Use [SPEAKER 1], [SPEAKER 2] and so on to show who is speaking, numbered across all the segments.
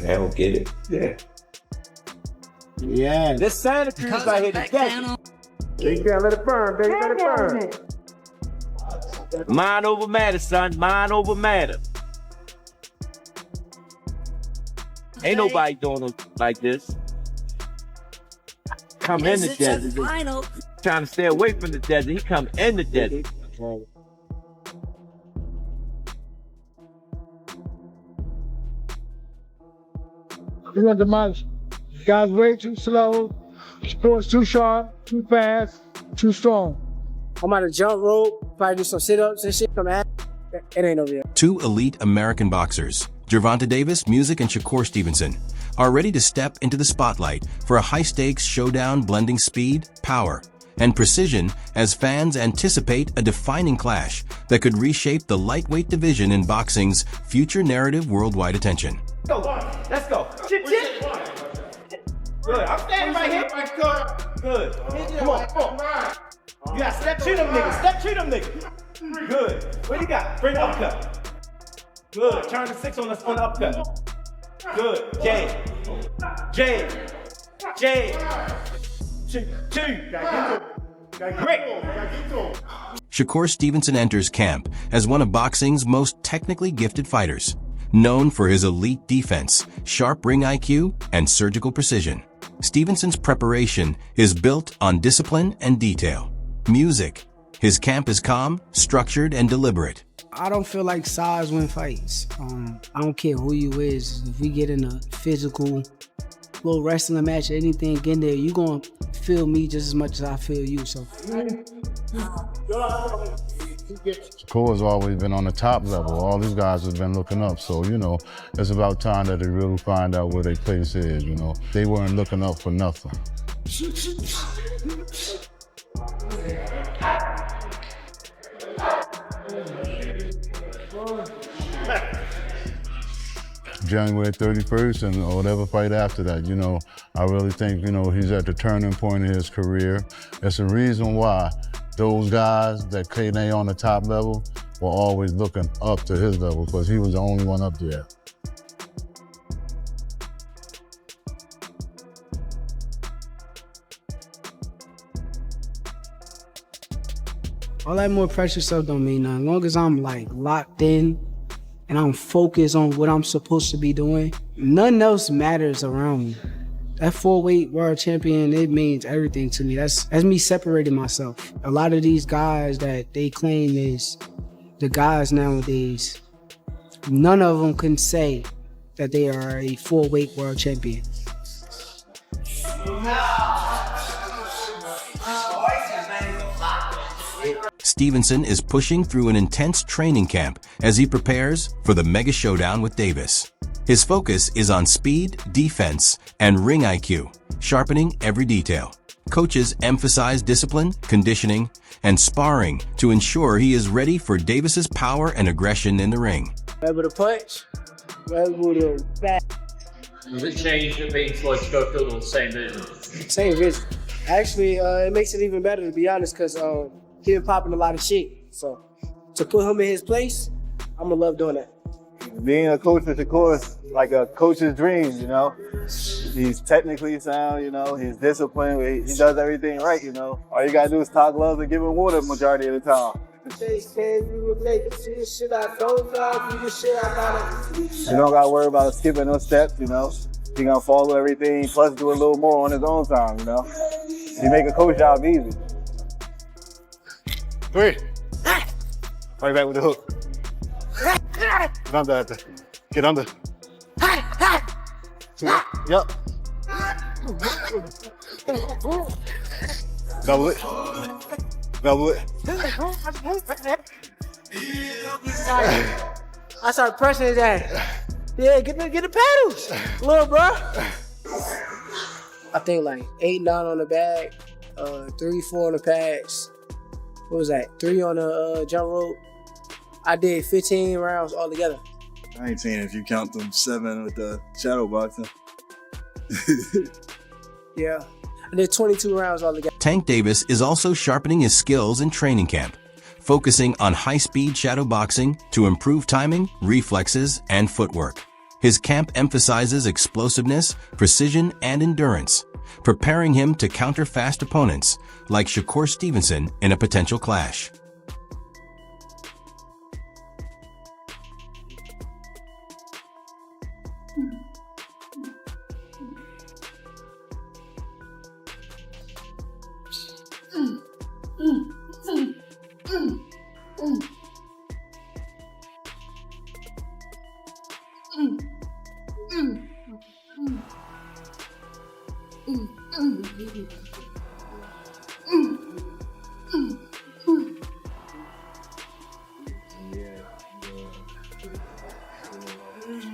[SPEAKER 1] They don't get it.
[SPEAKER 2] Yeah.
[SPEAKER 3] Yeah.
[SPEAKER 2] This Santa Cruz right here, the gadget. You gotta let it burn, baby. Let it burn. Mind over matter, son. Mind over matter. Ain't nobody doing it like this. Come in the desert. Trying to stay away from the desert. He come in the desert.
[SPEAKER 3] You want the much? Guys way too slow. Sports too sharp, too fast, too strong.
[SPEAKER 4] I'm on a jump rope, probably do some sit-ups and shit. Come at it ain't over here.
[SPEAKER 5] Two elite American boxers, Gervonta Davis, Music, and Shakur Stevenson, are ready to step into the spotlight for a high-stakes showdown blending speed, power, and precision as fans anticipate a defining clash that could reshape the lightweight division in boxing's future narrative worldwide attention.
[SPEAKER 2] Go. Let's go. Chip, chip. Good. I'm standing right here. Good. Come on. You got step to them niggas. Step to them niggas. Good. What do you got? Bring the upcut. Good. Turn the 6 on the upcut. Good. J. Two. Great.
[SPEAKER 5] Shakur Stevenson enters camp as one of boxing's most technically gifted fighters, known for his elite defense, sharp ring IQ, and surgical precision. Stevenson's preparation is built on discipline and detail. Music. His camp is calm, structured, and deliberate.
[SPEAKER 4] I don't feel like size win fights. I don't care who you is. If we get in a physical little wrestling match or anything in there, you gonna feel me just as much as I feel you. So.
[SPEAKER 6] Shakur's always been on the top level. All these guys have been looking up. So, it's about time that they really find out where their place is, They weren't looking up for nothing. January 31st and whatever fight after that, I really think, he's at the turning point in his career. That's the reason why those guys that came on the top level were always looking up to his level because he was the only one up there.
[SPEAKER 4] All that more pressure stuff don't mean nothing. As long as I'm like locked in and I'm focused on what I'm supposed to be doing, nothing else matters around me. That 4-weight world champion, it means everything to me. That's me separating myself. A lot of these guys that they claim is the guys nowadays, none of them can say that they are a 4-weight world champion.
[SPEAKER 5] Stevenson is pushing through an intense training camp as he prepares for the mega showdown with Davis. His focus is on speed, defense, and ring IQ, sharpening every detail. Coaches emphasize discipline, conditioning, and sparring to ensure he is ready for Davis's power and aggression in the ring.
[SPEAKER 4] Able to punch, able to bat.
[SPEAKER 7] Does it change it being Floyd Schofield on the same vision?
[SPEAKER 4] Same vision. Actually, it makes it even better, to be honest, because he been popping a lot of shit. So to put him in his place, I'm gonna love doing that.
[SPEAKER 8] Being a coach is, of course, like a coach's dream, He's technically sound, he's disciplined, he does everything right, All you gotta do is talk love and give him water majority of the time. You don't gotta worry about skipping no steps, He gonna follow everything, plus do a little more on his own time, He make a coach job easy. 3. Right back with the hook. Get under at the. Get under. Yep. Double it. Double it.
[SPEAKER 4] I started pressing his ass. Yeah, get the paddles, little bro. I think like 8, 9 on the bag, 3, 4 on the pads. What was that? 3 on the jump rope. I did 15 rounds altogether.
[SPEAKER 8] 19 if you count them 7 with the shadow boxing.
[SPEAKER 4] Yeah, I did 22 rounds altogether.
[SPEAKER 5] Tank Davis is also sharpening his skills in training camp, focusing on high-speed shadow boxing to improve timing, reflexes, and footwork. His camp emphasizes explosiveness, precision, and endurance, preparing him to counter fast opponents like Shakur Stevenson in a potential clash.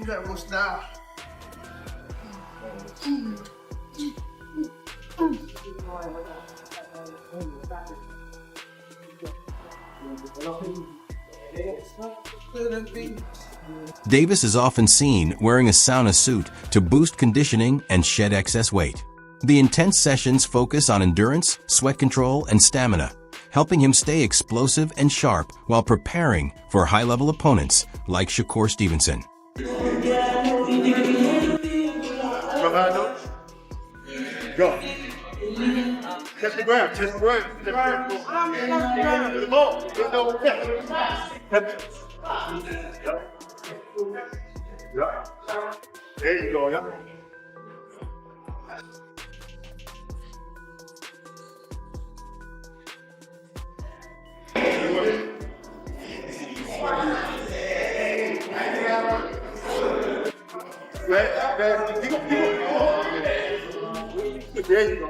[SPEAKER 3] That was down.
[SPEAKER 5] Davis is often seen wearing a sauna suit to boost conditioning and shed excess weight. The intense sessions focus on endurance, sweat control, and stamina, helping him stay explosive and sharp while preparing for high-level opponents like Shakur Stevenson.
[SPEAKER 8] Go. Touch the ground, touch the ground. To the ball. There's no There you go, yeah. There you go.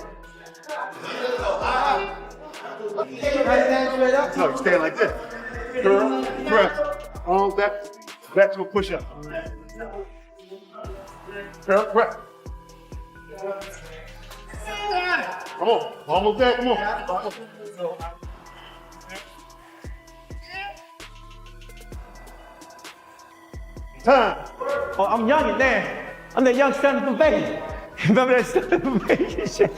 [SPEAKER 8] No, you stand like this. Curl, press. Arms back to a push up. Curl, press. Come on, almost there, come on. Time.
[SPEAKER 2] Oh, I'm young and there. I'm that young son from Vegas. Remember that son from Vegas shit?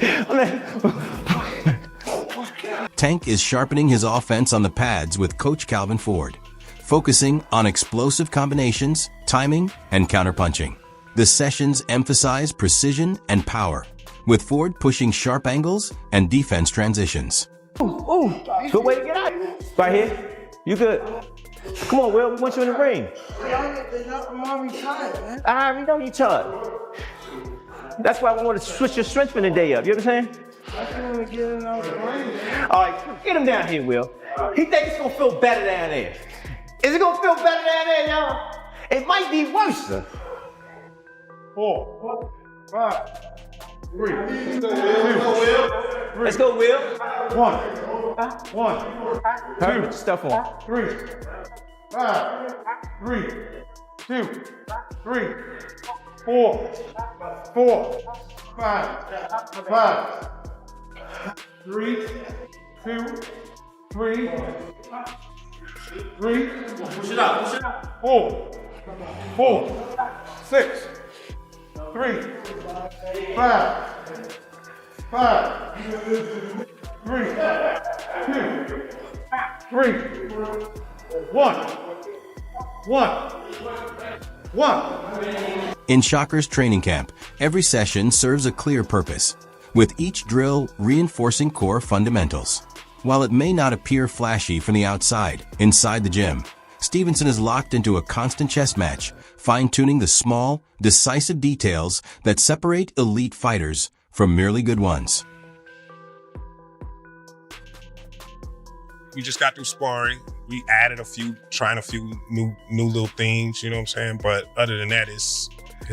[SPEAKER 5] Tank is sharpening his offense on the pads with Coach Calvin Ford, focusing on explosive combinations, timing, and counterpunching. The sessions emphasize precision and power, with Ford pushing sharp angles and defense transitions.
[SPEAKER 2] Ooh, good way to get out. Right here. You good. Come on, Will, we want you in the ring.
[SPEAKER 3] I'm already tired, man.
[SPEAKER 2] I already know you tired. That's why we want to switch your strength in the day up. You know what I'm saying?
[SPEAKER 3] I just want to get it out the ring.
[SPEAKER 2] All right, get him down here, Will. He thinks it's gonna feel better down there. Is it gonna feel better down there, y'all? It might be worse.
[SPEAKER 8] 4, 5, 3, 2,
[SPEAKER 2] Let's go, Will.
[SPEAKER 8] 1,
[SPEAKER 2] 2, put stuff on.
[SPEAKER 8] 3, 5, 3, 2, 3, 4, 5, 3, 2, 3, 3. Push it out. 4, 6, 3, 5, 3, 2, 3, 1.
[SPEAKER 5] In Shakur's training camp, every session serves a clear purpose, with each drill reinforcing core fundamentals. While it may not appear flashy from the outside, inside the gym, Stevenson is locked into a constant chess match, fine-tuning the small, decisive details that separate elite fighters from merely good ones.
[SPEAKER 1] We just got through sparring. We added trying a few new little things, you know what I'm saying? But other than that, it's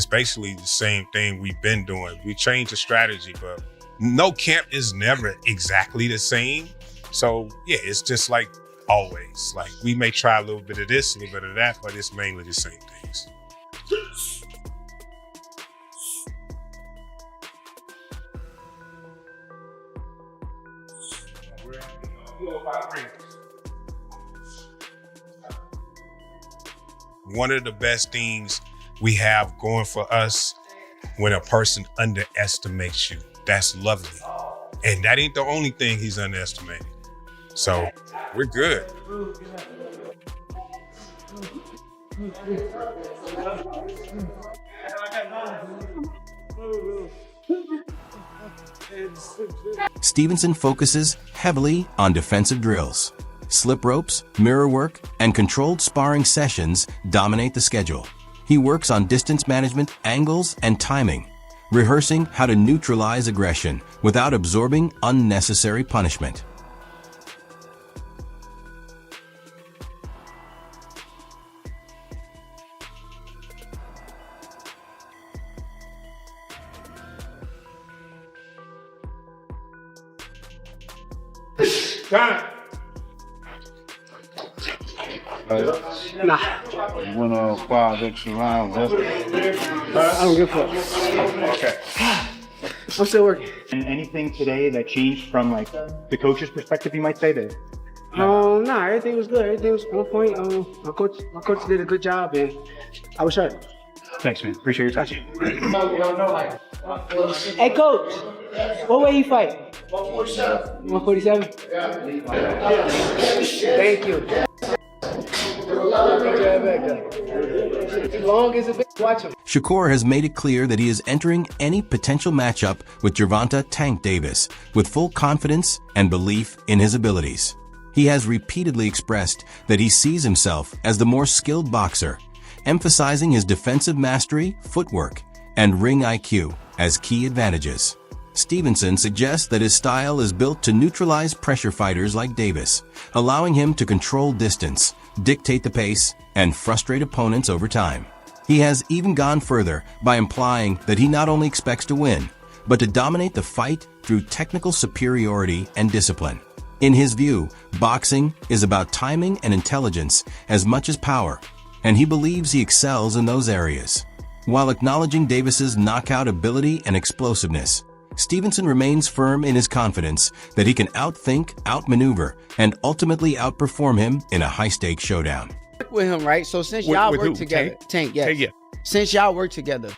[SPEAKER 1] basically the same thing we've been doing. We changed the strategy, but no camp is never exactly the same. So yeah, it's just like always. Like we may try a little bit of this, a little bit of that, but it's mainly the same things. One of the best things we have going for us when a person underestimates you, that's lovely. And that ain't the only thing he's underestimated. So we're good.
[SPEAKER 5] Stevenson focuses heavily on defensive drills. Slip ropes, mirror work, and controlled sparring sessions dominate the schedule. He works on distance management, angles, and timing, rehearsing how to neutralize aggression without absorbing unnecessary punishment.
[SPEAKER 3] Time.
[SPEAKER 4] Nah,
[SPEAKER 6] You went on 5 extra rounds.
[SPEAKER 4] I don't give a fuck.
[SPEAKER 2] Okay.
[SPEAKER 4] I'm still working.
[SPEAKER 2] And anything today that changed from like the coach's perspective, you might say that?
[SPEAKER 4] Nah, everything was good. Everything was on point. My coach did a good job, and I was sharp.
[SPEAKER 2] Thanks, man. Appreciate your time.
[SPEAKER 4] Hey, coach, what way you fight? 147. 147? Thank you. Long as a bit, watch him.
[SPEAKER 5] Shakur has made it clear that he is entering any potential matchup with Gervonta "Tank" Davis with full confidence and belief in his abilities. He has repeatedly expressed that he sees himself as the more skilled boxer, emphasizing his defensive mastery, footwork, and ring IQ as key advantages. Stevenson suggests that his style is built to neutralize pressure fighters like Davis, allowing him to control distance, dictate the pace, and frustrate opponents over time. He has even gone further by implying that he not only expects to win, but to dominate the fight through technical superiority and discipline. In his view, boxing is about timing and intelligence as much as power, and he believes he excels in those areas. While acknowledging Davis's knockout ability and explosiveness, Stevenson remains firm in his confidence that he can outthink, outmaneuver, and ultimately outperform him in a high-stakes showdown.
[SPEAKER 4] With him, right? So since y'all work together, Tank, yes.
[SPEAKER 9] Yeah.
[SPEAKER 4] Since y'all work together,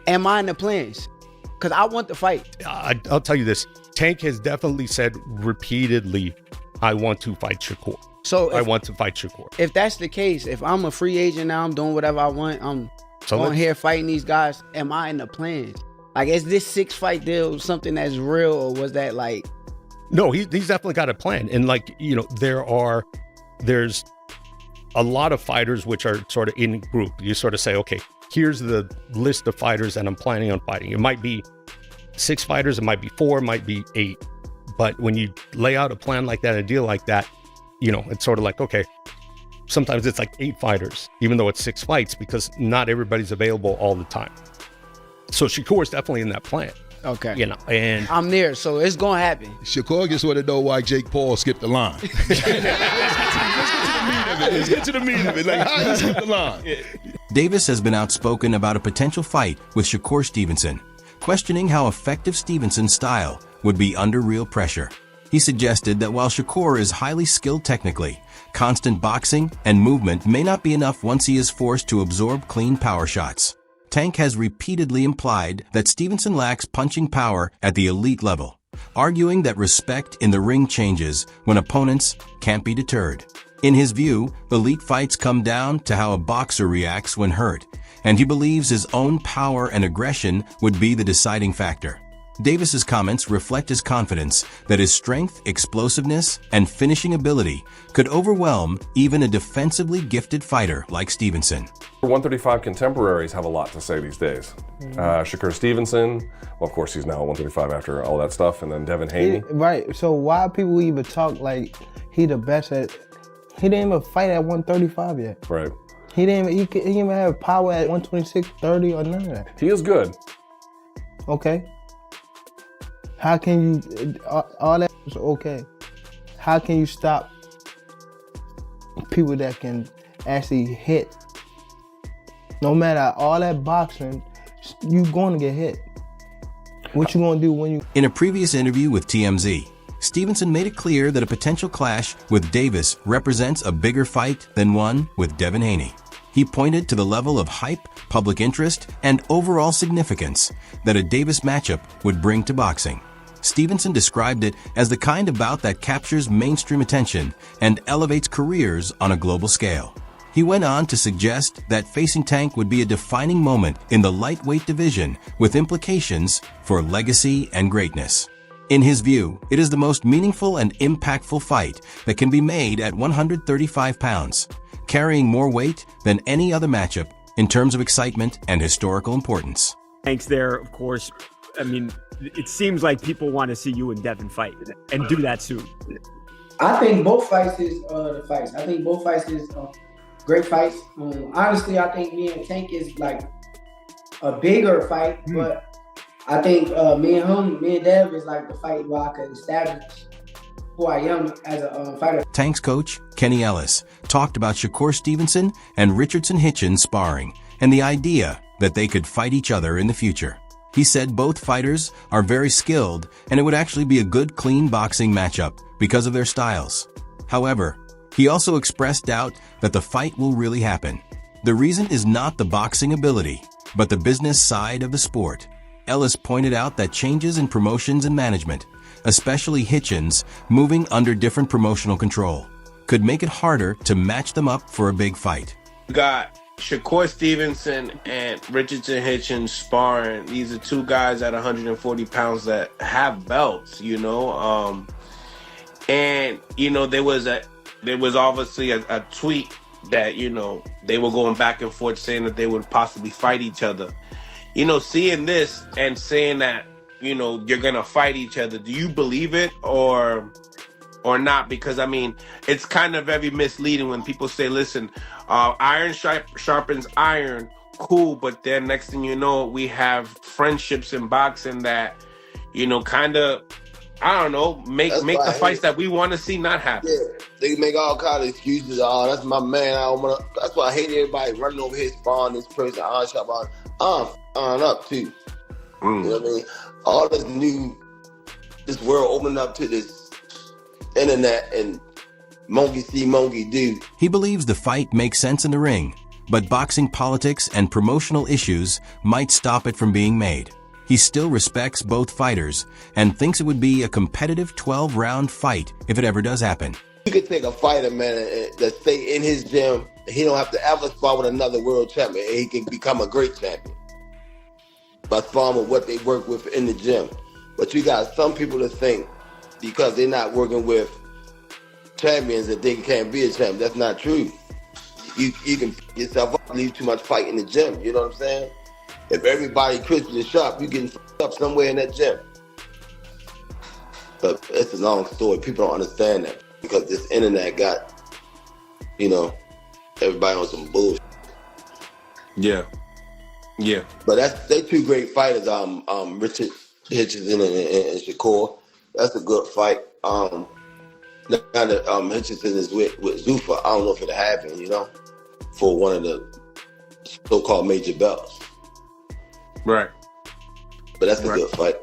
[SPEAKER 4] am I in the plans? Because I want the fight.
[SPEAKER 9] I'll tell you this. Tank has definitely said repeatedly, I want to fight Shakur.
[SPEAKER 4] So
[SPEAKER 9] I want to fight Shakur.
[SPEAKER 4] If that's the case, if I'm a free agent now, I'm doing whatever I want, I'm on here fighting these guys, am I in the plans? Like, is this 6-fight deal something that's real, or was that like...
[SPEAKER 9] No, he's definitely got a plan. And like, you know, there's a lot of fighters which are sort of in group. You sort of say, okay, here's the list of fighters that I'm planning on fighting. It might be 6 fighters, it might be 4, it might be 8. But when you lay out a plan like that, a deal like that, you know, it's sort of like, okay, sometimes it's like 8 fighters, even though it's 6 fights, because not everybody's available all the time. So Shakur is definitely in that plan.
[SPEAKER 4] Okay.
[SPEAKER 9] You know, and
[SPEAKER 4] I'm there, so it's going to happen.
[SPEAKER 10] Shakur just want to know why Jake Paul skipped the line. Let's get to the meat of it. Like, how he skipped the line?
[SPEAKER 5] Davis has been outspoken about a potential fight with Shakur Stevenson, questioning how effective Stevenson's style would be under real pressure. He suggested that while Shakur is highly skilled technically, constant boxing and movement may not be enough once he is forced to absorb clean power shots. Tank has repeatedly implied that Stevenson lacks punching power at the elite level, arguing that respect in the ring changes when opponents can't be deterred. In his view, elite fights come down to how a boxer reacts when hurt, and he believes his own power and aggression would be the deciding factor. Davis's comments reflect his confidence that his strength, explosiveness, and finishing ability could overwhelm even a defensively gifted fighter like Stevenson.
[SPEAKER 11] 135 contemporaries have a lot to say these days. Shakur Stevenson, well, of course, he's now 135 after all that stuff, and then Devin Haney.
[SPEAKER 12] Right, so why people even talk like he the best at, he didn't even fight at 135 yet.
[SPEAKER 11] Right.
[SPEAKER 12] He didn't even have power at 126, 30, or none of that.
[SPEAKER 11] He is good.
[SPEAKER 12] Okay. How can you, all that was okay. How can you stop people that can actually hit? No matter all that boxing, you going to get hit. What you going to do when you...
[SPEAKER 5] In a previous interview with TMZ, Stevenson made it clear that a potential clash with Davis represents a bigger fight than one with Devin Haney. He pointed to the level of hype, public interest, and overall significance that a Davis matchup would bring to boxing. Stevenson described it as the kind of bout that captures mainstream attention and elevates careers on a global scale. He went on to suggest that facing Tank would be a defining moment in the lightweight division with implications for legacy and greatness. In his view, it is the most meaningful and impactful fight that can be made at 135 pounds, carrying more weight than any other matchup in terms of excitement and historical importance.
[SPEAKER 13] Tank's there, of course. I mean, it seems like people want to see you and Devin fight and do that soon.
[SPEAKER 4] I think both fights is the fights. I think both fights is great fights. Honestly, I think me and Tank is like a bigger fight, but I think me and Dev is like the fight where I could establish who I am as a fighter.
[SPEAKER 5] Tank's coach, Kenny Ellis, talked about Shakur Stevenson and Richardson Hitchens sparring and the idea that they could fight each other in the future. He said both fighters are very skilled and it would actually be a good, clean boxing matchup because of their styles. However, he also expressed doubt that the fight will really happen. The reason is not the boxing ability, but the business side of the sport. Ellis pointed out that changes in promotions and management, especially Hitchens moving under different promotional control, could make it harder to match them up for a big fight.
[SPEAKER 14] You got Shakur Stevenson and Richardson Hitchens sparring. These are two guys at 140 pounds that have belts, you know. And, you know, there was obviously a tweet that, you know, they were going back and forth saying that they would possibly fight each other. You know, seeing this and saying that, you know, you're going to fight each other, do you believe it or not? Because, I mean, it's kind of very misleading when people say, listen, iron sharpens iron, cool, but then next thing you know, we have friendships in boxing that, you know, kind of, I don't know, make the fights that we want to see not happen.
[SPEAKER 15] Yeah, they make all kinds of excuses. Oh, that's my man. That's why I hate everybody running over his spawn, this person, iron sharp iron. I'm up too. You know what I mean? All this world opening up to this internet and monkey see, monkey do.
[SPEAKER 5] He believes the fight makes sense in the ring, but boxing politics and promotional issues might stop it from being made. He still respects both fighters and thinks it would be a competitive 12-round fight if it ever does happen.
[SPEAKER 15] You could take a fighter, man, that stay in his gym. He don't have to ever spar with another world champion, and he can become a great champion by sparring with what they work with in the gym. But you got some people that think because they're not working with champions that they can't be a champion. That's not true. You can pick yourself up, leave too much fight in the gym. You know what I'm saying? If everybody crispy and sharp, you getting up somewhere in that gym. But it's a long story. People don't understand that because this internet got, you know, everybody on some bullshit.
[SPEAKER 14] Yeah. Yeah.
[SPEAKER 15] But they two great fighters, Richard Hitchens and Shakur. That's a good fight. Now that Hitchens is with Zuffa, I don't know if it'll happen, you know, for one of the so-called major belts.
[SPEAKER 14] Right.
[SPEAKER 15] But that's a good fight.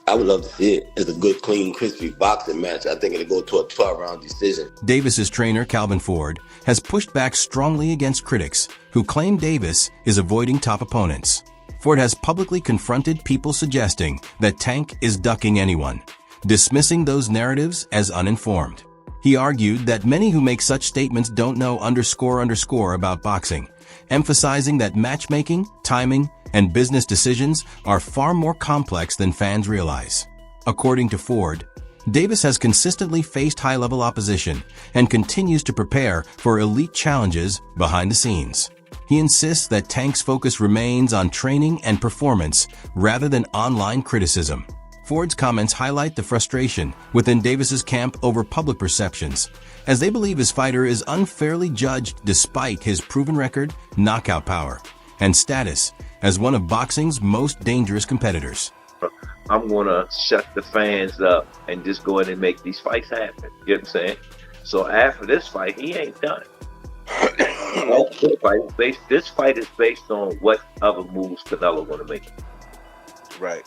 [SPEAKER 15] I would love to see it. It's a good, clean, crispy boxing match. I think it'll go to a 12-round decision.
[SPEAKER 5] Davis's trainer, Calvin Ford, has pushed back strongly against critics who claim Davis is avoiding top opponents. Ford has publicly confronted people suggesting that Tank is ducking anyone, dismissing those narratives as uninformed. He argued that many who make such statements don't know _ about boxing, emphasizing that matchmaking, timing, and business decisions are far more complex than fans realize. According to Ford, Davis has consistently faced high-level opposition and continues to prepare for elite challenges behind the scenes. He insists that Tank's focus remains on training and performance rather than online criticism. Ford's comments highlight the frustration within Davis's camp over public perceptions, as they believe his fighter is unfairly judged despite his proven record, knockout power, and status as one of boxing's most dangerous competitors.
[SPEAKER 16] I'm going to shut the fans up and just go in and make these fights happen. You know what I'm saying? So after this fight, he ain't done. This fight is based on what other moves Canelo going to make.
[SPEAKER 14] Right.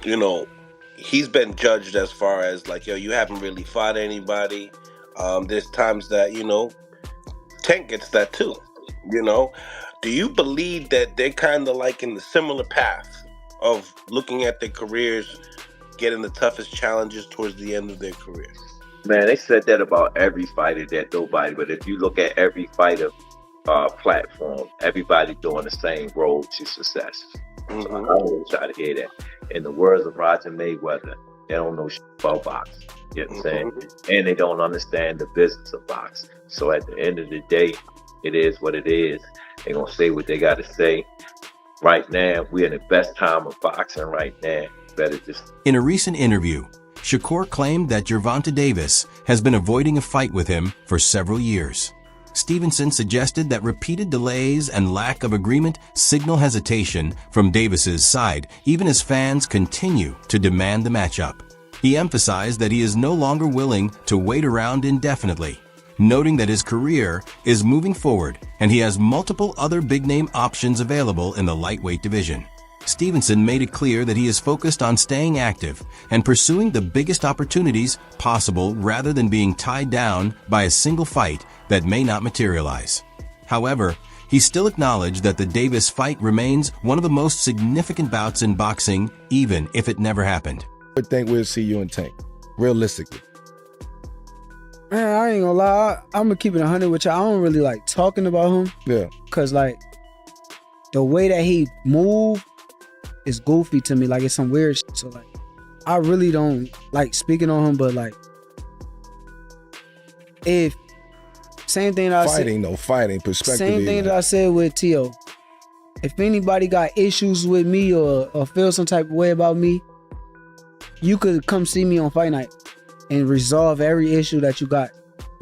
[SPEAKER 14] You know, he's been judged as far as like, yo, you haven't really fought anybody. There's times that, you know, Tank gets that too, you know. Do you believe that they're kind of like in the similar path of looking at their careers, getting the toughest challenges towards the end of their career?
[SPEAKER 16] Man, they said that about every fighter, that nobody. But if you look at every fighter platform, everybody doing the same road to success. So I always try to hear that. In the words of Roger Mayweather, they don't know shit about boxing. You know what I'm saying? And they don't understand the business of boxing. So at the end of the day, it is what it is. They're going to say what they got to say. Right now, we're in the best time of boxing right now. Better just...
[SPEAKER 5] In a recent interview, Shakur claimed that Gervonta Davis has been avoiding a fight with him for several years. Stevenson suggested that repeated delays and lack of agreement signal hesitation from Davis's side, even as fans continue to demand the matchup. He emphasized that he is no longer willing to wait around indefinitely, noting that his career is moving forward and he has multiple other big-name options available in the lightweight division. Stevenson made it clear that he is focused on staying active and pursuing the biggest opportunities possible rather than being tied down by a single fight that may not materialize. However, he still acknowledged that the Davis fight remains one of the most significant bouts in boxing, even if it never happened.
[SPEAKER 10] I think we'll see you in Tank, realistically.
[SPEAKER 4] Man, I ain't gonna lie. I'm gonna keep it 100 with you. I don't really like talking about him.
[SPEAKER 10] Yeah.
[SPEAKER 4] Cause like the way that he move is goofy to me. Like it's some weird shit. So like I really don't like speaking on him. But like if same thing that
[SPEAKER 10] fighting perspective.
[SPEAKER 4] Same thing that I said with Tio. If anybody got issues with me or feel some type of way about me, you could come see me on fight night and resolve every issue that you got.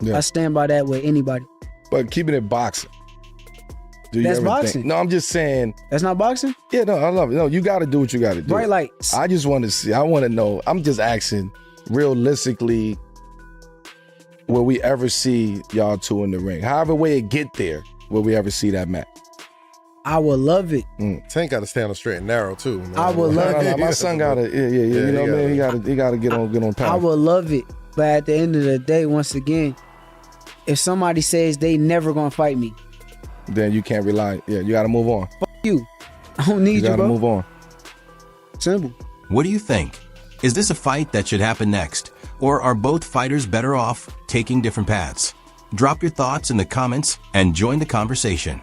[SPEAKER 10] Yeah.
[SPEAKER 4] I stand by that with anybody.
[SPEAKER 10] But keeping it boxing.
[SPEAKER 4] That's boxing.
[SPEAKER 10] No, I'm just saying.
[SPEAKER 4] That's not boxing?
[SPEAKER 10] Yeah, no, I love it. No, you got to do what you got to do.
[SPEAKER 4] Right, like.
[SPEAKER 10] I just want to see. I want to know. I'm just asking, realistically, will we ever see y'all two in the ring? However way it get there, will we ever see that match?
[SPEAKER 4] I would love it.
[SPEAKER 17] Tank got to stand on straight and narrow too. Man.
[SPEAKER 4] I would love it.
[SPEAKER 10] My son got to, you know what I mean? He got to get on path.
[SPEAKER 4] I would love it. But at the end of the day, once again, if somebody says they never gonna fight me,
[SPEAKER 10] then you can't rely. Yeah, you got to move on.
[SPEAKER 4] Fuck you. I don't need you, bro.
[SPEAKER 10] You got to move on.
[SPEAKER 4] Simple.
[SPEAKER 5] What do you think? Is this a fight that should happen next? Or are both fighters better off taking different paths? Drop your thoughts in the comments and join the conversation.